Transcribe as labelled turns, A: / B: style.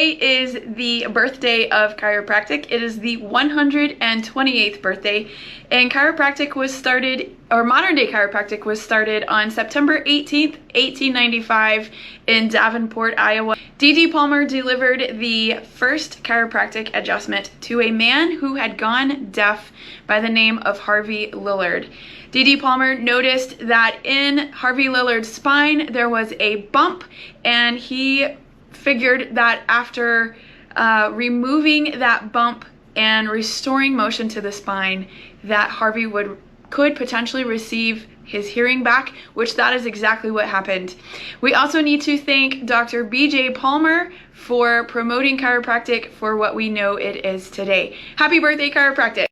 A: Today is the birthday of chiropractic. It is the 128th birthday, and chiropractic was started, or modern day chiropractic was started on September 18th, 1895 in Davenport, Iowa. D.D. Palmer delivered the first chiropractic adjustment to a man who had gone deaf by the name of Harvey Lillard. D.D. Palmer noticed that in Harvey Lillard's spine there was a bump, and he figured that after removing that bump and restoring motion to the spine, that Harvey could potentially receive his hearing back, which that is exactly what happened. We also need to thank Dr. B.J. Palmer for promoting chiropractic for what we know it is today. Happy birthday, chiropractic!